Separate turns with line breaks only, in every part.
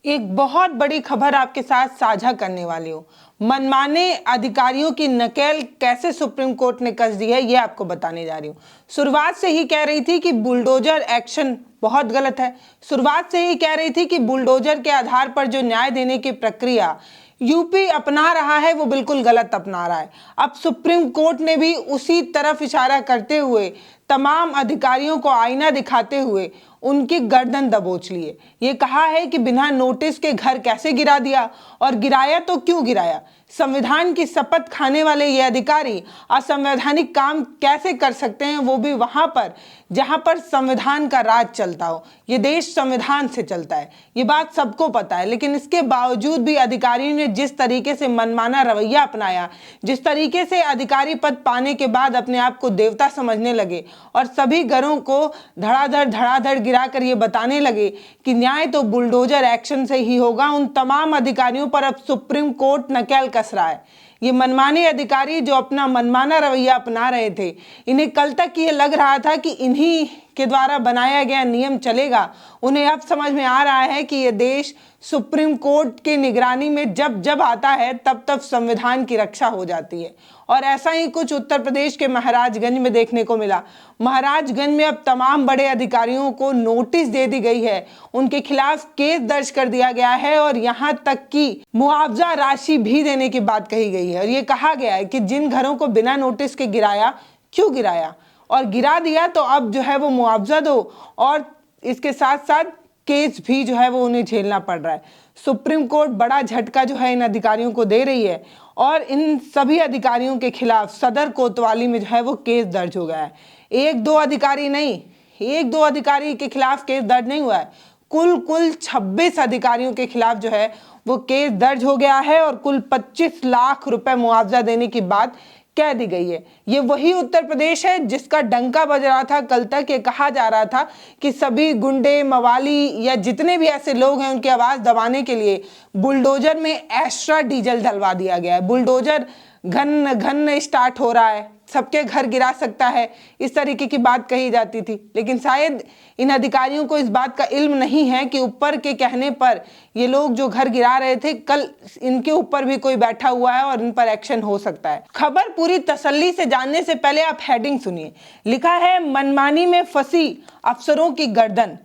एक बहुत बड़ी खबर आपके साथ साझा करने वाली हूँ। मनमाने अधिकारियों की नकेल कैसे सुप्रीम कोर्ट ने कस दी है, ये आपको बताने जा रही हूँ। शुरुआत से ही कह रही थी कि बुलडोजर एक्शन बहुत गलत है। शुरुआत से ही कह रही थी कि बुलडोजर के आधार पर जो न्याय देने की प्रक्रिया यूपी अपना रहा है वो बिल्कुल गलत अपना रहा है। अब सुप्रीम कोर्ट ने भी उसी तरफ इशारा करते हुए तमाम अधिकारियों को आईना दिखाते हुए उनकी गर्दन दबोच लिए। ये कहा है कि बिना नोटिस के घर कैसे गिरा दिया, और गिराया तो क्यों गिराया। संविधान की शपथ खाने वाले ये अधिकारी असंवैधानिक काम कैसे कर सकते हैं, वो भी वहां पर जहां पर संविधान का राज चलता हो। ये देश संविधान से चलता है, ये बात सबको पता है। लेकिन इसके बावजूद भी अधिकारियों ने जिस तरीके से मनमाना रवैया अपनाया, जिस तरीके से अधिकारी पद पाने के बाद अपने आप को देवता समझने लगे और सभी घरों को धड़ाधड़ गिराकर ये बताने लगे कि न्याय तो बुलडोजर एक्शन से ही होगा, उन तमाम अधिकारियों पर अब सुप्रीम कोर्ट नकेल कस रहा है। ये मनमाने अधिकारी जो अपना मनमाना रवैया अपना रहे थे, इन्हें कल तक ये लग रहा था कि इन्हीं के द्वारा बनाया गया नियम चलेगा। उन्हें अब समझ में आ रहा है कि ये देश सुप्रीम कोर्ट के निगरानी में जब जब आता है तब तब संविधान की रक्षा हो जाती है। और ऐसा ही कुछ उत्तर प्रदेश के महाराजगंज में देखने को मिला। महाराजगंज में अब तमाम बड़े अधिकारियों को नोटिस दे दी गई है, उनके खिलाफ केस दर्ज कर दिया गया है और यहाँ तक कि मुआवजा राशि भी देने की बात कही गई है। और ये कहा गया है कि जिन घरों को बिना नोटिस के गिराया, क्यों गिराया, और गिरा दिया तो अब जो है वो मुआवजा दो, और इसके साथ साथ केस भी जो है वो उन्हें झेलना पड़ रहा है। सुप्रीम कोर्ट बड़ा झटका जो है इन अधिकारियों को दे रही है और इन सभी अधिकारियों के खिलाफ सदर कोतवाली में जो है वो केस दर्ज हो गया है। एक दो अधिकारी नहीं, एक दो अधिकारी के खिलाफ केस दर्ज नहीं हुआ है, कुल 26 अधिकारियों के खिलाफ जो है वो केस दर्ज हो गया है और कुल 25 लाख रुपए मुआवजा देने की बात कह दी गई है। ये वही उत्तर प्रदेश है जिसका डंका बज रहा था कल तक। ये कहा जा रहा था कि सभी गुंडे मवाली या जितने भी ऐसे लोग हैं उनकी आवाज दबाने के लिए बुलडोजर में एक्स्ट्रा डीजल डलवा दिया गया है। बुलडोजर घन घन स्टार्ट हो रहा है, सबके घर गिरा सकता है, इस तरीके की बात कही जाती थी। लेकिन शायद इन अधिकारियों को इस बात का इल्म नहीं है कि ऊपर के कहने पर ये लोग जो घर गिरा रहे थे, कल इनके ऊपर भी कोई बैठा हुआ है और इन पर एक्शन हो सकता है। खबर पूरी तसल्ली से जानने से पहले आप हेडिंग सुनिए। लिखा है, मनमानी में फंसी अफसरों की गर्दन,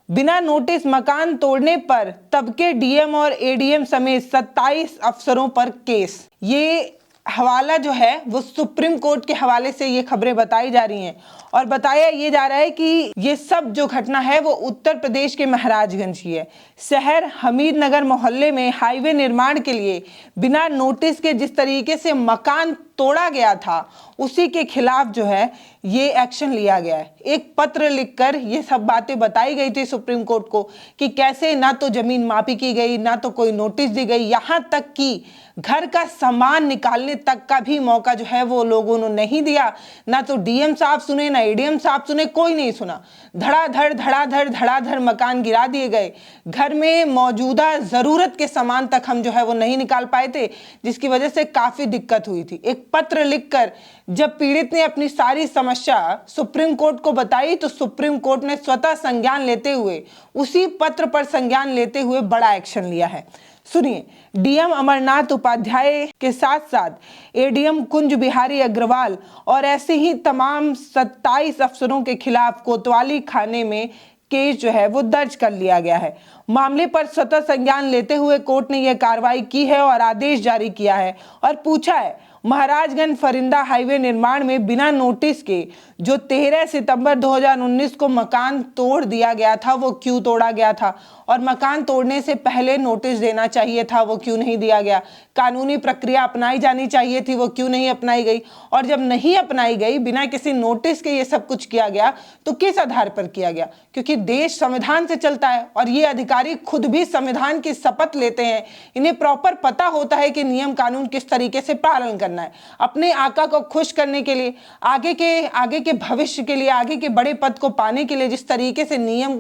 बिना नोटिस मकान तोड़ने पर तबके डीएम और एडीएम समेत 27 अफसरों पर केस। ये हवाला जो है वो सुप्रीम कोर्ट के हवाले से ये खबरें बताई जा रही हैं और बताया ये जा रहा है कि ये सब जो घटना है वो उत्तर प्रदेश के महाराजगंज की है। शहर हमीद नगर मोहल्ले में हाईवे निर्माण के लिए बिना नोटिस के जिस तरीके से मकान तोड़ा गया था, उसी के खिलाफ जो है ये एक्शन लिया गया है। एक पत्र लिखकर ये सब बातें बताई गई थी सुप्रीम कोर्ट को कि कैसे ना तो जमीन मापी की गई, ना तो कोई नोटिस दी गई, यहाँ तक कि घर का सामान निकालने तक का भी मौका जो है वो लोगों ने नहीं दिया। ना तो डीएम साहब सुने, ना एडीएम साहब सुने, कोई नहीं सुना। धड़ाधड़ मकान गिरा दिए गए। घर में मौजूदा जरूरत के सामान तक हम जो है वो नहीं निकाल पाए थे, जिसकी वजह से काफी दिक्कत हुई थी। एक पत्र लिखकर जब पीड़ित ने अपनी सारी समस्या सुप्रीम कोर्ट को बताई तो सुप्रीम कोर्ट ने स्वतः संज्ञान लेते हुए, उसी पत्र पर संज्ञान लेते हुए बड़ा एक्शन लिया है। सुनिए, डीएम अमरनाथ उपाध्याय के साथ साथ एडीएम कुंज बिहारी अग्रवाल और ऐसे ही तमाम 27 अफसरों के खिलाफ कोतवाली थाने में केस जो है वो दर्ज कर लिया गया है। मामले पर स्वतः संज्ञान लेते हुए कोर्ट ने यह कार्रवाई की है और आदेश जारी किया है और पूछा है, महाराजगंज फरिंदा हाईवे निर्माण में बिना नोटिस के जो 13 सितंबर 2019 को मकान तोड़ दिया गया था वो क्यों तोड़ा गया था, और मकान तोड़ने से पहले नोटिस देना चाहिए था वो क्यों नहीं दिया गया, कानूनी प्रक्रिया अपनाई जानी चाहिए थी वो क्यों नहीं अपनाई गई, और जब नहीं अपनाई गई, बिना किसी नोटिस के ये सब कुछ किया गया तो किस आधार पर किया गया। क्योंकि देश संविधान से चलता है और ये अधिकारी खुद भी संविधान की शपथ लेते हैं। इन्हें प्रॉपर पता होता है कि नियम कानून किस तरीके से पालन करना है। अपने आका को खुश करने के लिए, आगे के भविष्य के लिए, आगे के बड़े पद को पाने के लिए जिस तरीके से नियम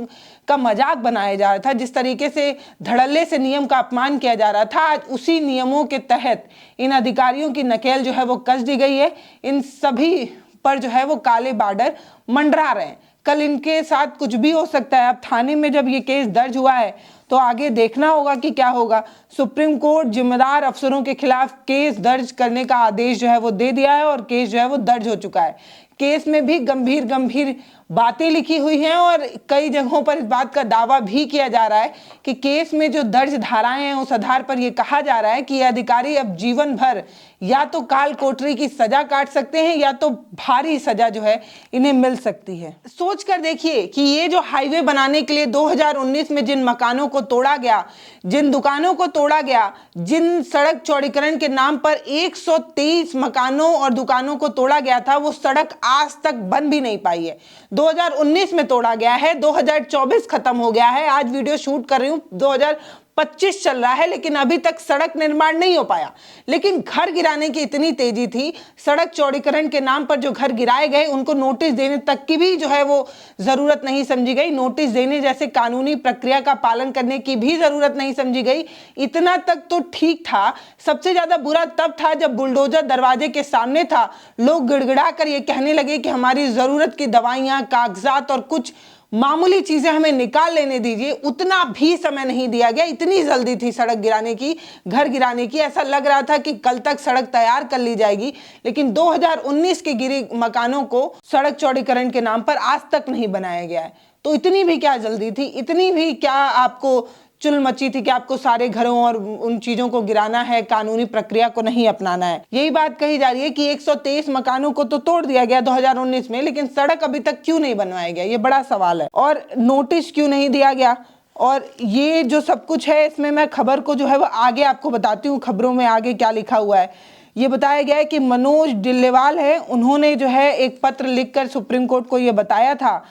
का मजाक बनाया जा रहा था, जिस तरीके से धड़ल्ले से नियम का अपमान किया जा रहा था, आज उसी नियमों के तहत इन अधिकारियों की नकेल जो है वो कस दी गई है। इन सभी पर जो है वो काले बार्डर मंडरा रहे हैं। कल इनके साथ कुछ भी हो सकता है। अब थाने में जब ये केस दर्ज हुआ है तो आगे देखना होगा कि क्या होगा। सुप्रीम कोर्ट जिम्मेदार अफसरों के खिलाफ केस दर्ज करने का आदेश जो है वो दे दिया है और केस जो है वो दर्ज हो चुका है। केस में भी गंभीर गंभीर बातें लिखी हुई हैं और कई जगहों पर इस बात का दावा भी किया जा रहा है कि केस में जो दर्ज धाराएं हैं उस आधार पर यह कहा जा रहा है कि ये अधिकारी अब जीवन भर या तो काल कोठरी की सजा काट सकते हैं या तो भारी सजा जो है इन्हें मिल सकती है। सोच कर देखिए कि ये जो हाईवे बनाने के लिए 2019 में जिन मकानों को तोड़ा गया, जिन दुकानों को तोड़ा गया, जिन सड़क चौड़ीकरण के नाम पर 123 मकानों और दुकानों को तोड़ा गया था, वो सड़क आज तक बन भी नहीं पाई है। 2019 में तोड़ा गया है, 2024 खत्म हो गया है, आज वीडियो शूट कर रही हूं 2025 चल रहा है, लेकिन अभी तक सड़क निर्माण नहीं हो पाया। लेकिन घर गिराने की इतनी तेजी थी, सड़क चौड़ीकरण के नाम पर जो घर गिराए गए उनको नोटिस देने तक की भी जो है वो जरूरत नहीं समझी गई, नोटिस देने जैसे कानूनी प्रक्रिया का पालन करने की भी जरूरत नहीं समझी गई। इतना तक तो ठीक था। सबसे ज्यादा बुरा तब था जब बुलडोजर दरवाजे के सामने था, लोग गिड़गिड़ा कर ये कहने लगे कि हमारी जरूरत की दवाइयां, कागजात और कुछ मामूली चीजें हमें निकाल लेने दीजिए। उतना भी समय नहीं दिया गया, इतनी जल्दी थी सड़क गिराने की, घर गिराने की। ऐसा लग रहा था कि कल तक सड़क तैयार कर ली जाएगी, लेकिन 2019 के गिरे मकानों को सड़क चौड़ीकरण के नाम पर आज तक नहीं बनाया गया है। तो इतनी भी क्या जल्दी थी, इतनी भी क्या आपको चुल मची थी कि आपको सारे घरों और उन चीजों को गिराना है, कानूनी प्रक्रिया को नहीं अपनाना है। यही बात कही जा रही है कि 123 मकानों को तो तोड़ दिया गया 2019 में, लेकिन सड़क अभी तक क्यों नहीं बनवाया गया, ये बड़ा सवाल है। और नोटिस क्यों नहीं दिया गया, और ये जो सब कुछ है इसमें मैं खबर को जो है वो आगे आपको बताती हूँ। खबरों में आगे क्या लिखा हुआ है ये बताया गया है कि मनोज डिल्लेवाल है, उन्होंने जो है एक पत्र लिखकर सुप्रीम कोर्ट को ये बताया था,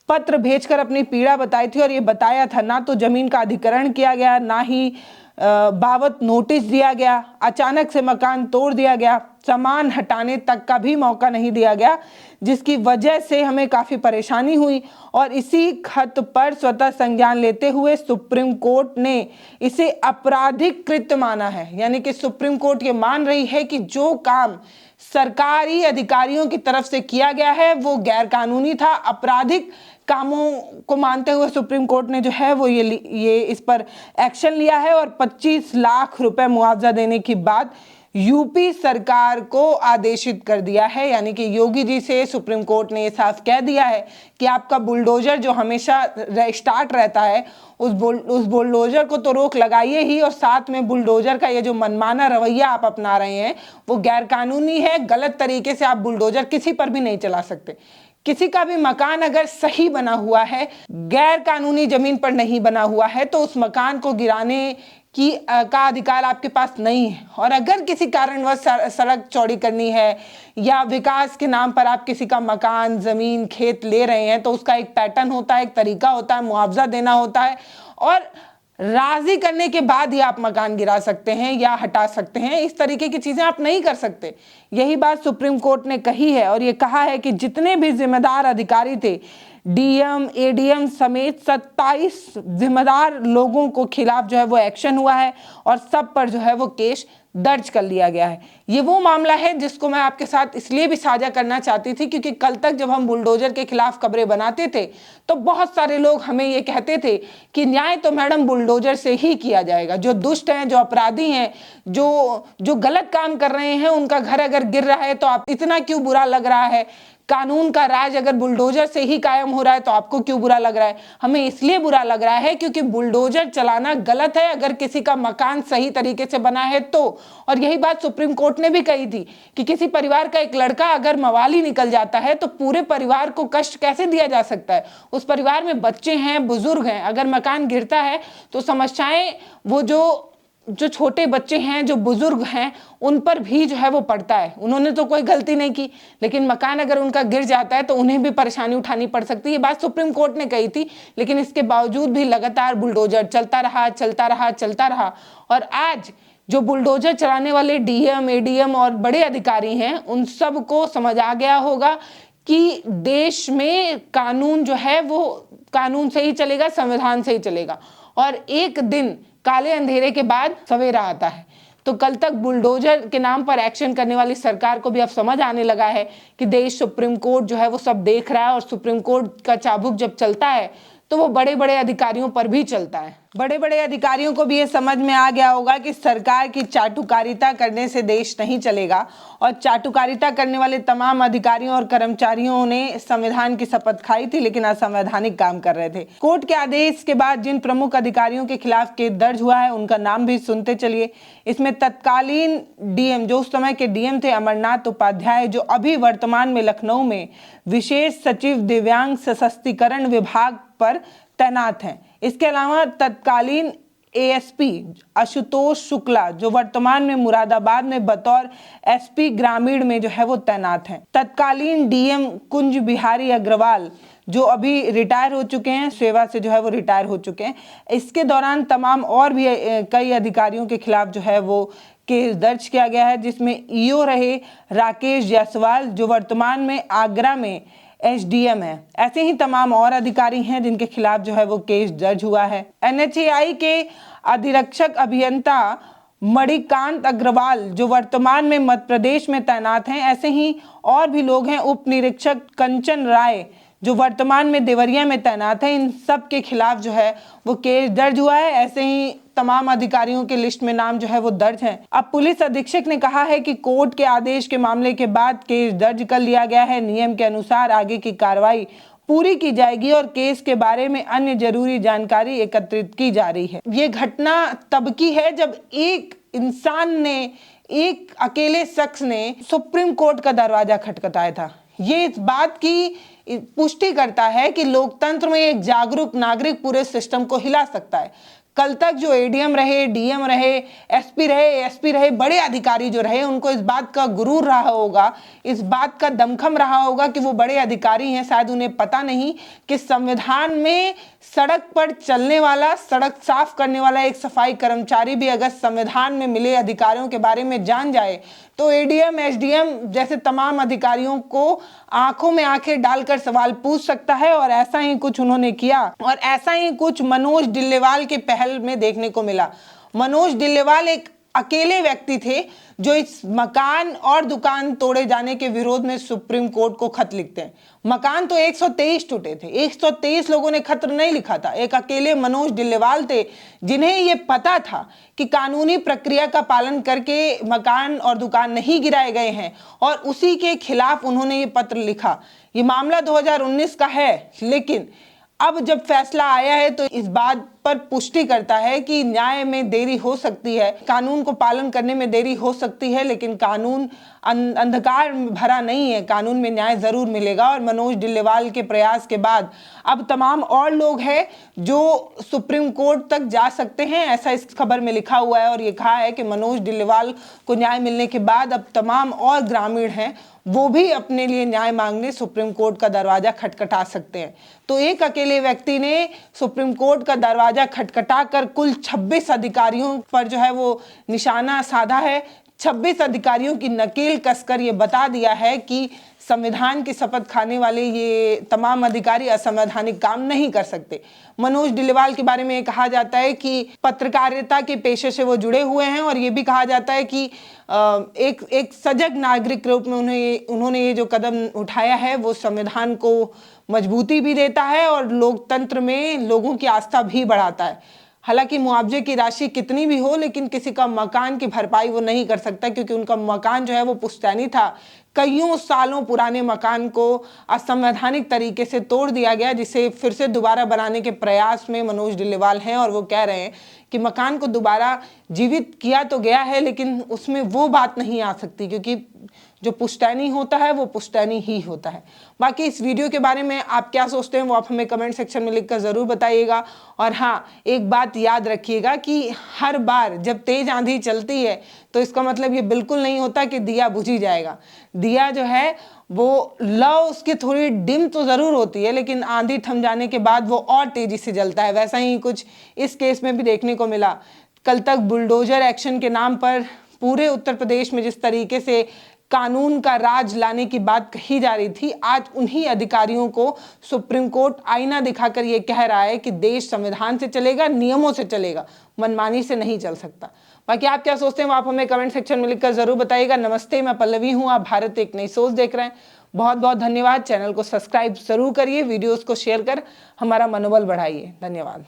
पत्र भेजकर अपनी पीड़ा बताई थी और ये बताया था ना तो जमीन का अधिग्रहण किया गया, ना ही बाबत नोटिस दिया गया, अचानक से मकान तोड़ दिया गया, सामान हटाने तक का भी मौका नहीं दिया गया, जिसकी वजह से हमें काफ़ी परेशानी हुई। और इसी खत पर स्वतः संज्ञान लेते हुए सुप्रीम कोर्ट ने इसे आपराधिक कृत्य माना है। यानी कि सुप्रीम कोर्ट ये मान रही है कि जो काम सरकारी अधिकारियों की तरफ से किया गया है वो गैरकानूनी था, आपराधिक कामों को मानते हुए सुप्रीम कोर्ट ने जो है वो ये इस पर एक्शन लिया है और 25 लाख रुपए मुआवजा देने की बात यूपी सरकार को आदेशित कर दिया है। यानी कि योगी जी से सुप्रीम कोर्ट ने साफ कह दिया है कि आपका बुलडोजर जो हमेशा स्टार्ट रहता है उस बुलडोजर को तो रोक लगाइए ही, और साथ में बुलडोजर का ये जो मनमाना रवैया आप अपना रहे हैं वो गैरकानूनी है। गलत तरीके से आप बुलडोजर किसी पर भी नहीं चला सकते। किसी का भी मकान अगर सही बना हुआ है, गैर कानूनी जमीन पर नहीं बना हुआ है, तो उस मकान को गिराने की का अधिकार आपके पास नहीं है। और अगर किसी कारणवश सड़क चौड़ी करनी है या विकास के नाम पर आप किसी का मकान, जमीन, खेत ले रहे हैं तो उसका एक पैटर्न होता है, एक तरीका होता है, मुआवजा देना होता है, और राजी करने के बाद ही आप मकान गिरा सकते हैं या हटा सकते हैं। इस तरीके की चीजें आप नहीं कर सकते। यही बात सुप्रीम कोर्ट ने कही है और ये कहा है कि जितने भी जिम्मेदार अधिकारी थे, डीएम, एडीएम समेत 27 जिम्मेदार लोगों को खिलाफ जो है वो एक्शन हुआ है और सब पर जो है वो केस दर्ज कर लिया गया है। ये वो मामला है जिसको मैं आपके साथ इसलिए भी साझा करना चाहती थी क्योंकि कल तक जब हम बुलडोजर के खिलाफ खबरें बनाते थे तो बहुत सारे लोग हमें ये कहते थे कि न्याय तो मैडम बुलडोजर से ही किया जाएगा। जो दुष्ट हैं, जो अपराधी हैं, जो गलत काम कर रहे हैं, उनका घर अगर गिर रहा है तो आप इतना क्यों बुरा लग रहा है? कानून का राज अगर बुलडोजर से ही कायम हो रहा है तो आपको क्यों बुरा लग रहा है? हमें इसलिए बुरा लग रहा है क्योंकि बुलडोजर चलाना गलत है अगर किसी का मकान सही तरीके से बना है तो। और यही बात सुप्रीम कोर्ट ने भी कही थी कि किसी परिवार का एक लड़का अगर मवाली निकल जाता है तो पूरे परिवार को कष्ट कैसे दिया जा सकता है? उस परिवार में बच्चे हैं, बुजुर्ग हैं, अगर मकान गिरता है तो समस्याएं वो जो छोटे बच्चे हैं, जो बुजुर्ग हैं, उन पर भी जो है वो पड़ता है। उन्होंने तो कोई गलती नहीं की, लेकिन मकान अगर उनका गिर जाता है तो उन्हें भी परेशानी उठानी पड़ सकती है। ये बात सुप्रीम कोर्ट ने कही थी, लेकिन इसके बावजूद भी लगातार बुलडोजर चलता रहा। और आज जो बुलडोजर चलाने वाले डीएम, एडीएम और बड़े अधिकारी हैं, उन सब को समझ आ गया होगा कि देश में कानून जो है वो कानून से ही चलेगा, संविधान से ही चलेगा, और एक दिन काले अंधेरे के बाद सवेरा आता है। तो कल तक बुलडोजर के नाम पर एक्शन करने वाली सरकार को भी अब समझ आने लगा है कि देश सुप्रीम कोर्ट जो है वो सब देख रहा है, और सुप्रीम कोर्ट का चाबुक जब चलता है तो वो बड़े बड़े अधिकारियों पर भी चलता है। बड़े बड़े अधिकारियों को भी ये समझ में आ गया होगा कि सरकार की चाटुकारिता करने से देश नहीं चलेगा, और चाटुकारिता करने वाले तमाम अधिकारियों और कर्मचारियों ने संविधान की शपथ खाई थी लेकिन असंवैधानिक काम कर रहे थे। कोर्ट के आदेश के बाद जिन प्रमुख अधिकारियों के खिलाफ केस दर्ज हुआ है उनका नाम भी सुनते चलिए। इसमें तत्कालीन डीएम, जो उस समय के डीएम थे, अमरनाथ उपाध्याय, जो अभी वर्तमान में लखनऊ में विशेष सचिव दिव्यांग सशक्तिकरण विभाग पर तैनात हैं। इसके अलावा तत्कालीन एएसपी आशुतोष शुक्ला, जो वर्तमान में मुरादाबाद में बतौर एसपी ग्रामीण में जो है वो तैनात हैं। तत्कालीन डीएम कुंज बिहारी अग्रवाल, जो अभी रिटायर हो चुके हैं, सेवा से जो है वो रिटायर हो चुके हैं। इसके दौरान तमाम और भी कई अधिकारियों के खिलाफ जो है वो केस दर्ज किया गया है, जिसमें ईओ रहे राकेश जायसवाल, जो वर्तमान में आगरा में एसडीएम है। ऐसे ही तमाम और अधिकारी हैं जिनके खिलाफ जो है वो केस दर्ज हुआ है। एनएचएआई के अधिरक्षक अभियंता मणिकांत अग्रवाल, जो वर्तमान में मध्य प्रदेश में तैनात हैं। ऐसे ही और भी लोग हैं। उप निरीक्षक कंचन राय, जो वर्तमान में देवरिया में तैनात है। इन सब के खिलाफ जो है वो केस दर्ज हुआ है। ऐसे ही तमाम अधिकारियों के लिस्ट में नाम जो है वो दर्ज हैं। अब पुलिस अधीक्षक ने कहा है कि कोर्ट के आदेश के मामले के बाद केस दर्ज कर लिया गया है। नियम के अनुसार आगे की कार्रवाई पूरी की जाएगी और केस के बारे में अन्य जरूरी जानकारी एकत्रित की जा रही है। ये घटना तब की है जब एक इंसान ने, एक अकेले शख्स ने सुप्रीम कोर्ट का दरवाजा खटखटाया था। ये इस बात की पुष्टि करता है कि लोकतंत्र में एक जागरूक नागरिक पूरे सिस्टम को हिला सकता है। कल तक जो एडीएम रहे, डीएम रहे, एसपी रहे, एसपी रहे, बड़े अधिकारी जो रहे, उनको इस बात का गुरूर रहा होगा, इस बात का दमखम रहा होगा कि वो बड़े अधिकारी हैं। शायद उन्हें पता नहीं कि संविधान में सड़क पर चलने वाला, सड़क साफ करने वाला एक सफाई कर्मचारी भी अगर संविधान में मिले अधिकारियों के बारे में जान जाए तो एडीएम, एसडीएम जैसे तमाम अधिकारियों को आंखों में आंखें डालकर सवाल पूछ सकता है। और ऐसा ही कुछ उन्होंने किया, और ऐसा ही कुछ मनोज डिल्लेवाल के पहल में देखने को मिला। मनोज डिल्लेवाल एक अकेले व्यक्ति थे जो इस मकान और दुकान तोड़े जाने के विरोध में सुप्रीम कोर्ट को खत लिखते हैं। मकान तो 123 टूटे थे, 123 लोगों ने खत नहीं लिखा था। एक अकेले मनोज डिल्लेवाल थे जिन्हें ये पता था कि कानूनी प्रक्रिया का पालन करके मकान और दुकान नहीं गिराए गए हैं, और उसी के खिलाफ उन्होंने ये पत्र लिखा। ये मामला 2019 का है, लेकिन अब जब फैसला आया है तो इस बात पर पुष्टि करता है कि न्याय में देरी हो सकती है, कानून को पालन करने में देरी हो सकती है, लेकिन कानून अंधकार भरा नहीं है, कानून में न्याय जरूर मिलेगा। और मनोज डिल्लेवाल के प्रयास के बाद अब तमाम और लोग हैं जो सुप्रीम कोर्ट तक जा सकते हैं, ऐसा इस खबर में लिखा हुआ है। और ये कहा है कि मनोज डिल्लेवाल को न्याय मिलने के बाद अब तमाम और ग्रामीण हैं वो भी अपने लिए न्याय मांगने सुप्रीम कोर्ट का दरवाजा खटखटा सकते हैं। तो एक अकेले व्यक्ति ने सुप्रीम कोर्ट का दरवाजा खटखटा कर कुल 26 अधिकारियों पर जो है वो निशाना साधा है। 26 अधिकारियों की नकेल कसकर ये बता दिया है कि संविधान की शपथ खाने वाले ये तमाम अधिकारी असंवैधानिक काम नहीं कर सकते। मनोज डिल्लेवाल के बारे में कहा जाता है कि पत्रकारिता के पेशे से वो जुड़े हुए हैं, और ये भी कहा जाता है कि एक सजग नागरिक के रूप में उन्होंने ये जो कदम उठाया है वो संविधान को मजबूती भी देता है और लोकतंत्र में लोगों की आस्था भी बढ़ाता है। हालांकि मुआवजे की राशि कितनी भी हो, लेकिन किसी का मकान की भरपाई वो नहीं कर सकता, क्योंकि उनका मकान जो है वो पुश्तैनी था। कईयों सालों पुराने मकान को असंवैधानिक तरीके से तोड़ दिया गया, जिसे फिर से दोबारा बनाने के प्रयास में मनोज डिल्लेवाल हैं। और वो कह रहे हैं कि मकान को दोबारा जीवित किया तो गया है, लेकिन उसमें वो बात नहीं आ सकती, क्योंकि जो पुश्तैनी होता है वो पुश्तैनी ही होता है। बाकी इस वीडियो के बारे में आप क्या सोचते हैं वो आप हमें कमेंट सेक्शन में लिखकर ज़रूर बताइएगा। और हाँ, एक बात याद रखिएगा कि हर बार जब तेज आंधी चलती है तो इसका मतलब ये बिल्कुल नहीं होता कि दिया बुझ ही जाएगा। दिया जो है वो लौ उसकी थोड़ी डिम तो ज़रूर होती है, लेकिन आंधी थम जाने के बाद वो और तेज़ी से जलता है। वैसा ही कुछ इस केस में भी देखने को मिला। कल तक बुलडोजर एक्शन के नाम पर पूरे उत्तर प्रदेश में जिस तरीके से कानून का राज लाने की बात कही जा रही थी, आज उन्हीं अधिकारियों को सुप्रीम कोर्ट आईना दिखाकर ये कह रहा है कि देश संविधान से चलेगा, नियमों से चलेगा, मनमानी से नहीं चल सकता। बाकी आप क्या सोचते हैं वो आप हमें कमेंट सेक्शन में लिखकर जरूर बताइएगा। नमस्ते, मैं पल्लवी हूँ, आप भारत एक नई सोच देख रहे हैं। बहुत बहुत धन्यवाद। चैनल को सब्सक्राइब जरूर करिए, वीडियोस को शेयर कर हमारा मनोबल बढ़ाइए। धन्यवाद।